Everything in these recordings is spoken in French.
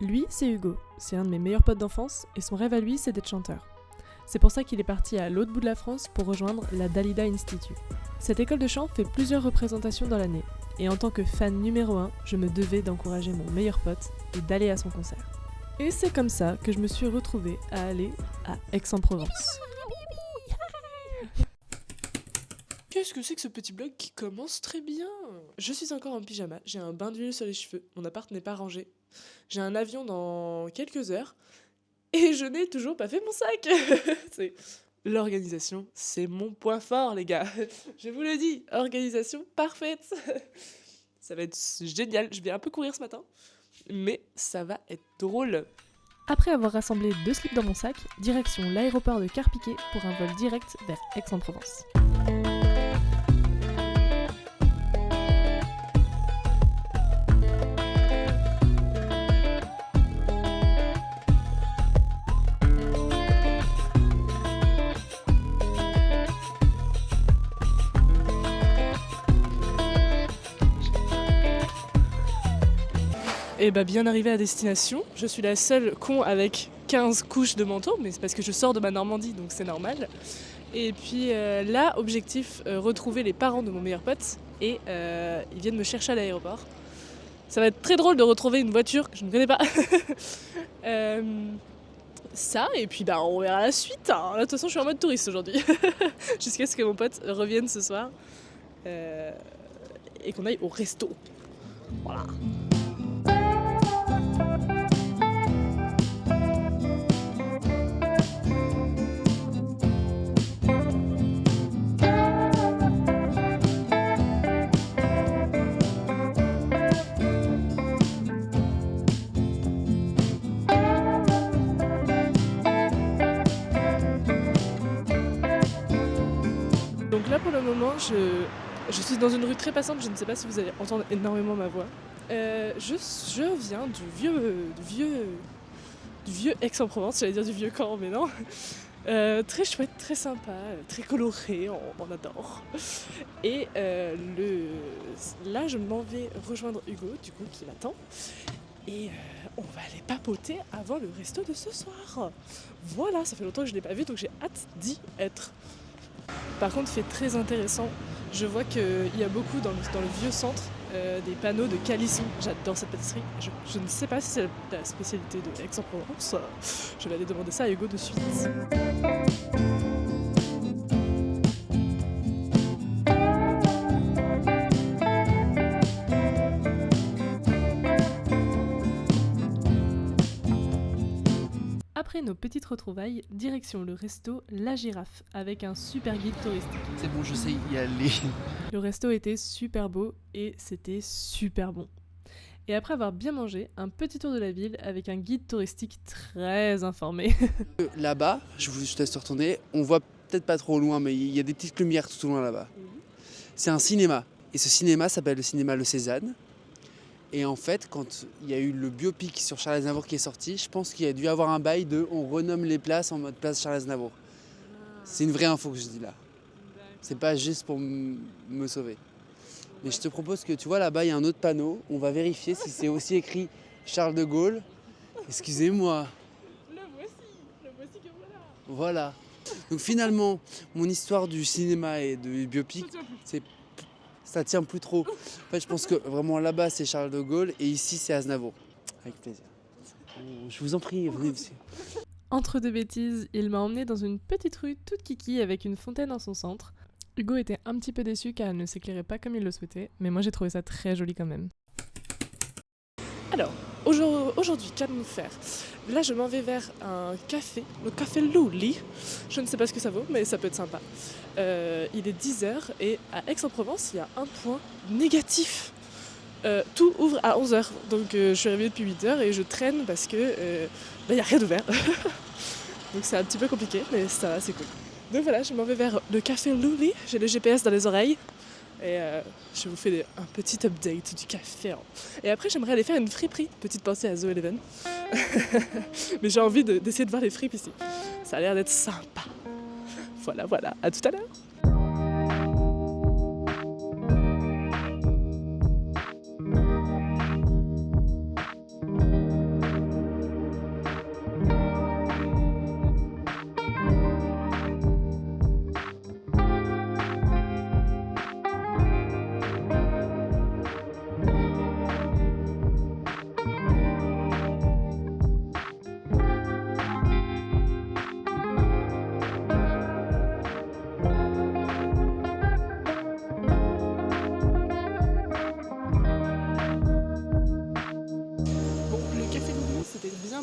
Lui, c'est Hugo, c'est un de mes meilleurs potes d'enfance et son rêve à lui, c'est d'être chanteur. C'est pour ça qu'il est parti à l'autre bout de la France pour rejoindre la Dalida Institute. Cette école de chant fait plusieurs représentations dans l'année, et en tant que fan numéro 1, je me devais d'encourager mon meilleur pote et d'aller à son concert. Et c'est comme ça que je me suis retrouvée à aller à Aix-en-Provence. Qu'est-ce que c'est que ce petit blog qui commence très bien? Je suis encore en pyjama, j'ai un bain d'huile sur les cheveux, mon appart n'est pas rangé. J'ai un avion dans quelques heures et je n'ai toujours pas fait mon sac. L'organisation, c'est mon point fort, les gars. Je vous le dis, organisation parfaite. Ça va être génial, je vais un peu courir ce matin, mais ça va être drôle. Après avoir rassemblé 2 slips dans mon sac, direction l'aéroport de Carpiquet pour un vol direct vers Aix-en-Provence. Et bah bien arrivé à destination, je suis la seule con avec 15 couches de manteau, mais c'est parce que je sors de ma Normandie, donc c'est normal. Et puis là, objectif, retrouver les parents de mon meilleur pote, et ils viennent me chercher à l'aéroport. Ça va être très drôle de retrouver une voiture que je ne connais pas. Ça, et puis bah on verra la suite. Hein. Là, de toute façon, je suis en mode touriste aujourd'hui. Jusqu'à ce que mon pote revienne ce soir, et qu'on aille au resto. Voilà. Donc là pour le moment je suis dans une rue très passante, je ne sais pas si vous allez entendre énormément ma voix. Je viens du vieux Aix-en-Provence, j'allais dire du vieux camp mais non. Très chouette, très sympa, très coloré, on adore. Et là je m'en vais rejoindre Hugo du coup qui m'attend. Et on va aller papoter avant le resto de ce soir. Voilà, ça fait longtemps que je ne l'ai pas vu donc j'ai hâte d'y être. Par contre, fait très intéressant, je vois qu'il y a beaucoup dans le vieux centre des panneaux de calisson. J'adore cette pâtisserie. Je ne sais pas si c'est la spécialité de Aix-en-Provence. Je vais aller demander ça à Hugo de suite. Après nos petites retrouvailles, direction le resto La Girafe, avec un super guide touristique. C'est bon, je sais y aller. Le resto était super beau et c'était super bon. Et après avoir bien mangé, un petit tour de la ville avec un guide touristique très informé. Là-bas, je te laisse retourner, on voit peut-être pas trop loin, mais il y a des petites lumières tout au loin là-bas. C'est un cinéma, et ce cinéma s'appelle le cinéma Le Cézanne. Et en fait, quand il y a eu le biopic sur Charles Aznavour qui est sorti, je pense qu'il y a dû avoir un bail de on renomme les places en mode place Charles Aznavour. C'est une vraie info que je dis là. C'est pas juste pour me sauver. Mais je te propose que tu vois là-bas, il y a un autre panneau. On va vérifier si c'est aussi écrit Charles de Gaulle. Excusez-moi. Le voici que voilà. Voilà. Donc finalement, mon histoire du cinéma et du biopic, ça tient plus trop. En fait, je pense que vraiment là-bas, c'est Charles de Gaulle et ici, c'est Aznavour. Avec plaisir. Je vous en prie, venez, monsieur. Entre deux bêtises, il m'a emmené dans une petite rue toute kiki avec une fontaine en son centre. Hugo était un petit peu déçu car elle ne s'éclairait pas comme il le souhaitait, mais moi j'ai trouvé ça très joli quand même. Alors, aujourd'hui, qu'allons-nous faire? Là, je m'en vais vers un café, le café Louli. Je ne sais pas ce que ça vaut, mais ça peut être sympa. Il est 10h et à Aix-en-Provence, il y a un point négatif. Tout ouvre à 11h, donc je suis arrivée depuis 8h et je traîne parce que il n'y a rien d'ouvert. Donc c'est un petit peu compliqué, mais ça va, c'est cool. Donc voilà, je m'en vais vers le café Louli, j'ai le GPS dans les oreilles. Et je vous fais un petit update du café. Hein. Et après, j'aimerais aller faire une friperie. Petite pensée à Zo Eleven. Mais j'ai envie d'essayer de voir les fripes ici. Ça a l'air d'être sympa. Voilà, à tout à l'heure.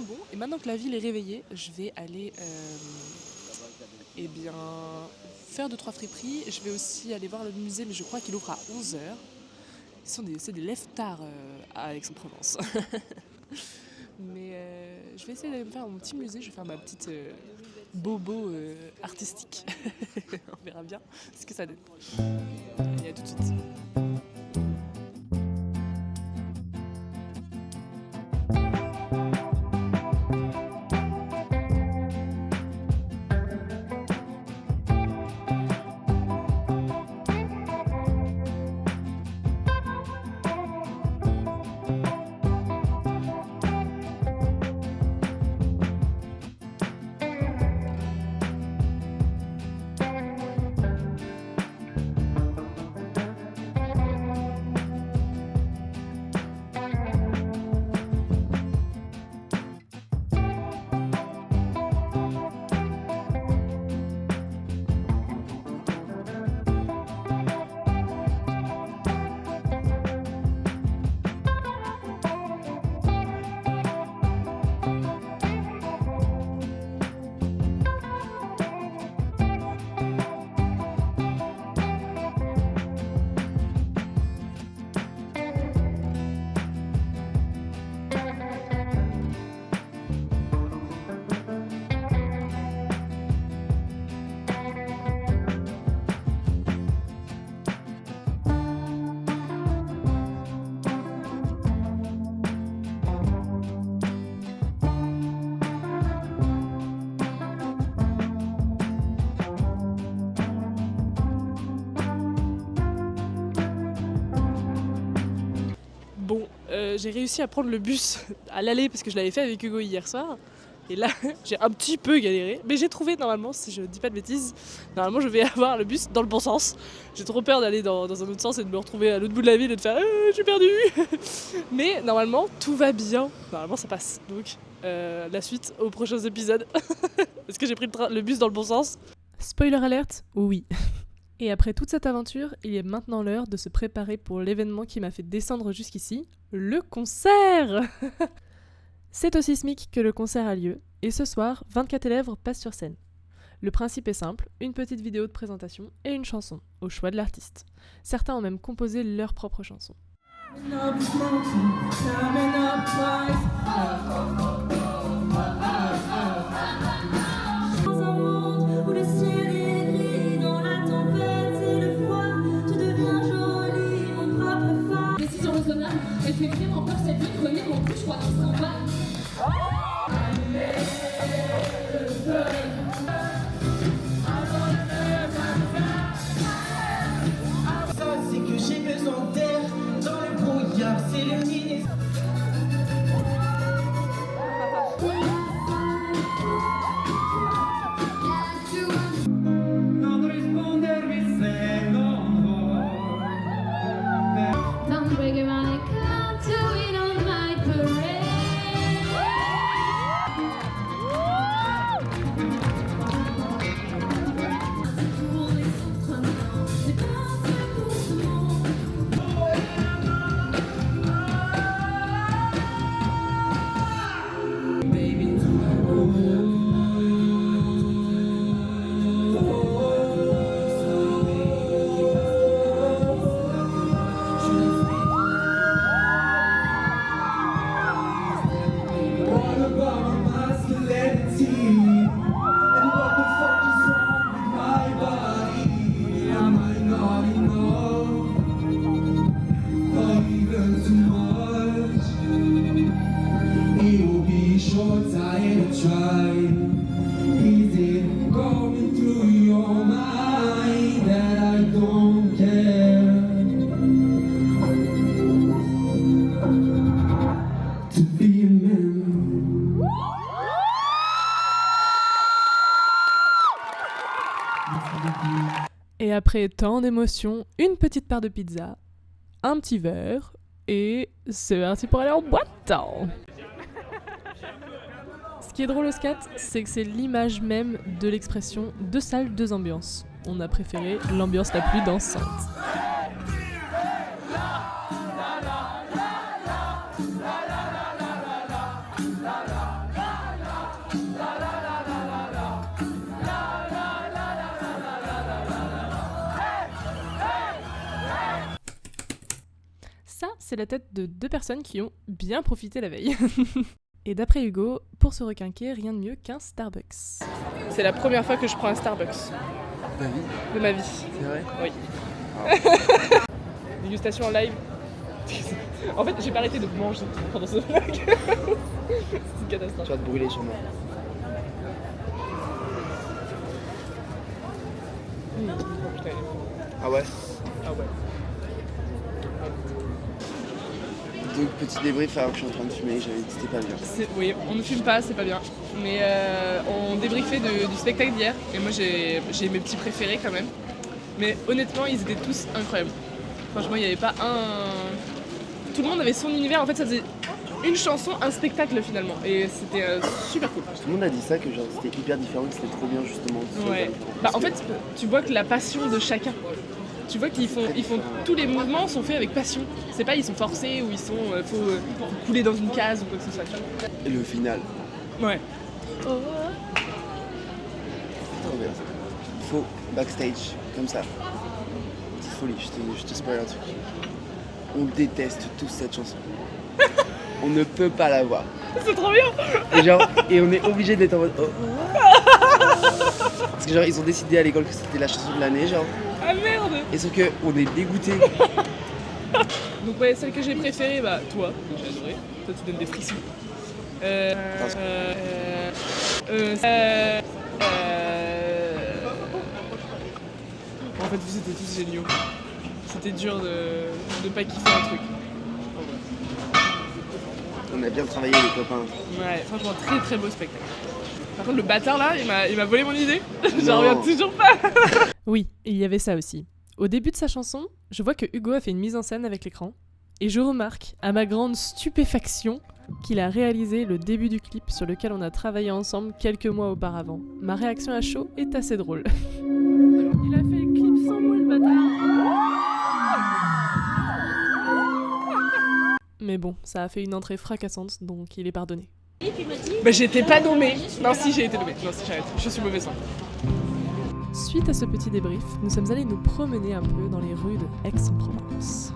bon. Et maintenant que la ville est réveillée, je vais aller faire 2-3 friperies. Je vais aussi aller voir le musée, mais je crois qu'il ouvre à 11h. C'est des lève-tard à Aix-en-Provence. Mais je vais essayer d'aller me faire mon petit musée. Je vais faire ma petite bobo artistique. On verra bien ce que ça donne. Allez, à tout de suite. J'ai réussi à prendre le bus à l'aller parce que je l'avais fait avec Hugo hier soir. Et là, j'ai un petit peu galéré. Mais j'ai trouvé normalement, si je dis pas de bêtises, normalement je vais avoir le bus dans le bon sens. J'ai trop peur d'aller dans un autre sens et de me retrouver à l'autre bout de la ville et de faire je suis perdu. Mais normalement, tout va bien. Normalement, ça passe. Donc, la suite aux prochains épisodes. Est-ce que j'ai pris le bus dans le bon sens ? Spoiler alert, oui. Et après toute cette aventure, il est maintenant l'heure de se préparer pour l'événement qui m'a fait descendre jusqu'ici, le concert. C'est au Sismic que le concert a lieu, et ce soir, 24 élèves passent sur scène. Le principe est simple, une petite vidéo de présentation et une chanson, au choix de l'artiste. Certains ont même composé leur propre chanson. Elle fait vraiment peur cette nuit, premier mon cul, je crois dans ce combat. C'est que j'ai besoin d'air dans le brouillard, c'est le dîner. Non rispondermi se non vuoi. Don't break it on it, come to it on my parade. Pour les autres, non, c'est pas fait pour tout le monde. Baby, what about masculinity? And what the fuck is wrong with my body? Am I not enough? Or even too much? It will be short time to try. Is it going through your mind that I don't care? To be a man. Et après tant d'émotions, une petite part de pizza, un petit verre, et c'est parti pour aller en boîte. Ce qui est drôle au scat, c'est que c'est l'image même de l'expression deux salles, deux ambiances. On a préféré l'ambiance la plus dansante. c'est la tête de 2 personnes qui ont bien profité la veille. Et d'après Hugo, pour se requinquer, rien de mieux qu'un Starbucks. C'est la première fois que je prends un Starbucks. Ta vie, De ma vie. c'est vrai? Oui. Dégustation en live. En fait, j'ai pas arrêté de manger pendant ce vlog. C'est une catastrophe. Tu vas te brûler sûrement. Oh, putain, Ah ouais? ah ouais. Donc petit débrief alors que je suis en train de fumer, j'avais dit que c'était pas bien. Oui, on ne fume pas, c'est pas bien. Mais on débriefait du spectacle d'hier. Et moi, j'ai mes petits préférés quand même. Mais honnêtement, ils étaient tous incroyables. Franchement, il n'y avait pas un... Tout le monde avait son univers. En fait, ça faisait une chanson, un spectacle finalement. Et c'était super cool. Tout le monde a dit ça, que genre c'était hyper différent, que c'était trop bien justement. Ouais. Bah, en fait, tu vois que la passion de chacun. Tu vois qu'ils font tous les mouvements sont faits avec passion. C'est pas ils sont forcés ou ils sont faut couler dans une case ou quoi que ce soit. Tu vois. Et le final, Ouais. trop bien. Faux backstage, comme ça. Petite folie, je te spoil un truc. On déteste tous cette chanson. On ne peut pas la voir. C'est trop bien. Et on est obligé d'être en mode oh. Parce que genre ils ont décidé à l'école que c'était la chanson de l'année genre. Ah merde. Et sauf que on est dégoûté. Donc ouais, celle que j'ai préférée, bah toi, que j'ai adoré. Toi tu donnes des frissons. En fait vous étiez tous géniaux. C'était dur de pas kiffer un truc. On a bien travaillé les copains. Ouais, franchement très très beau spectacle. Par contre le bâtard là, il m'a volé mon idée. Non. J'en reviens toujours pas. Oui, il y avait ça aussi. Au début de sa chanson, je vois que Hugo a fait une mise en scène avec l'écran. Et je remarque, à ma grande stupéfaction, qu'il a réalisé le début du clip sur lequel on a travaillé ensemble quelques mois auparavant. Ma réaction à chaud est assez drôle. Il a fait le clip sans moi, le bâtard. Mais bon, ça a fait une entrée fracassante, donc il est pardonné. Bah j'étais pas nommée. Non si, j'ai été nommée. Non si, j'arrête. Je suis mauvaise. Suite à ce petit débrief, nous sommes allés nous promener un peu dans les rues de Aix-en-Provence.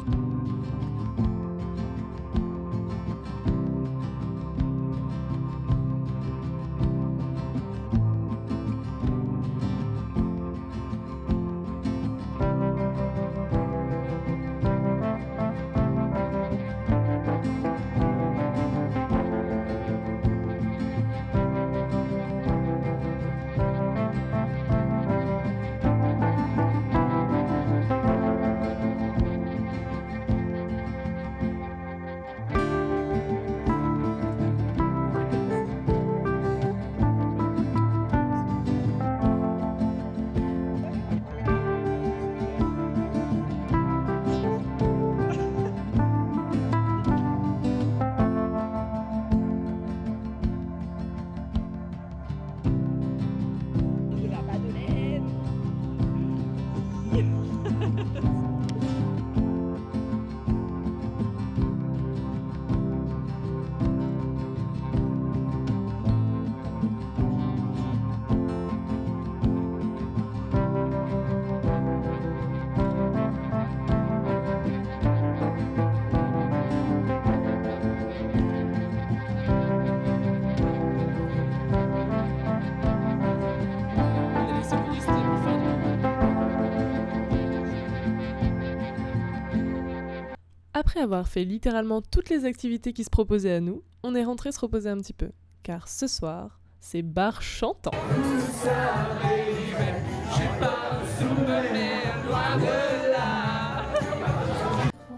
Après avoir fait littéralement toutes les activités qui se proposaient à nous, on est rentré se reposer un petit peu. Car ce soir, c'est bar chantant.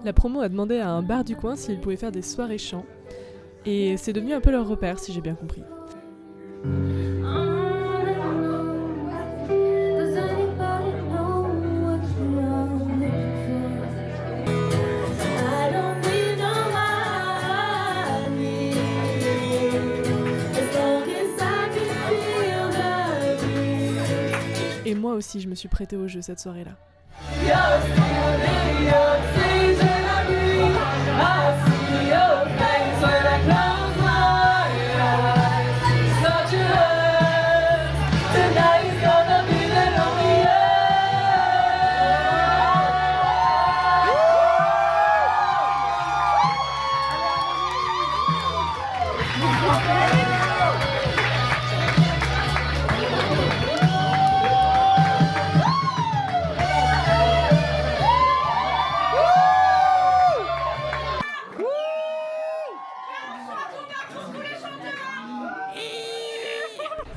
La promo a demandé à un bar du coin s'il pouvait faire des soirées chants. Et c'est devenu un peu leur repère, si j'ai bien compris. Et moi aussi, je me suis prêtée au jeu cette soirée-là.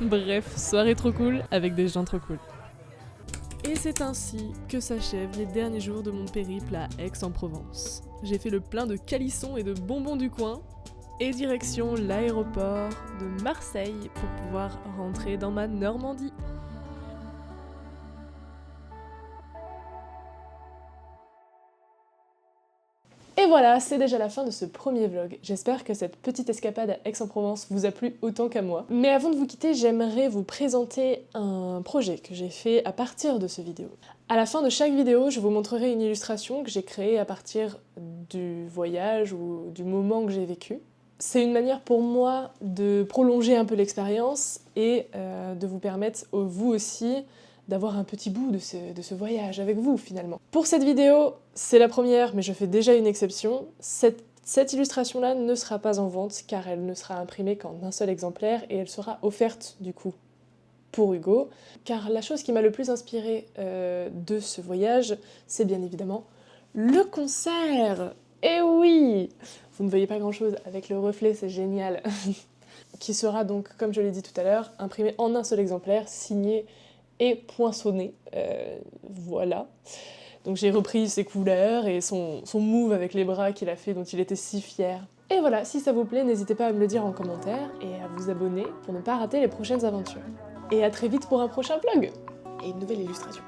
Bref, soirée trop cool avec des gens trop cool. Et c'est ainsi que s'achèvent les derniers jours de mon périple à Aix-en-Provence. J'ai fait le plein de calissons et de bonbons du coin, et direction l'aéroport de Marseille pour pouvoir rentrer dans ma Normandie. Et voilà, c'est déjà la fin de ce premier vlog. J'espère que cette petite escapade à Aix-en-Provence vous a plu autant qu'à moi. Mais avant de vous quitter, j'aimerais vous présenter un projet que j'ai fait à partir de cette vidéo. À la fin de chaque vidéo, je vous montrerai une illustration que j'ai créée à partir du voyage ou du moment que j'ai vécu. C'est une manière pour moi de prolonger un peu l'expérience et de vous permettre, vous aussi, d'avoir un petit bout de ce voyage avec vous finalement. Pour cette vidéo, c'est la première, mais je fais déjà une exception. Cette illustration-là ne sera pas en vente car elle ne sera imprimée qu'en un seul exemplaire et elle sera offerte du coup pour Hugo. Car la chose qui m'a le plus inspirée de ce voyage, c'est bien évidemment le concert. Et oui! Vous ne voyez pas grand-chose avec le reflet, c'est génial. Qui sera donc, comme je l'ai dit tout à l'heure, imprimé en un seul exemplaire, signé et poinçonné, voilà. Donc j'ai repris ses couleurs et son move avec les bras qu'il a fait, dont il était si fier. Et voilà, si ça vous plaît, n'hésitez pas à me le dire en commentaire et à vous abonner pour ne pas rater les prochaines aventures. Et à très vite pour un prochain vlog et une nouvelle illustration.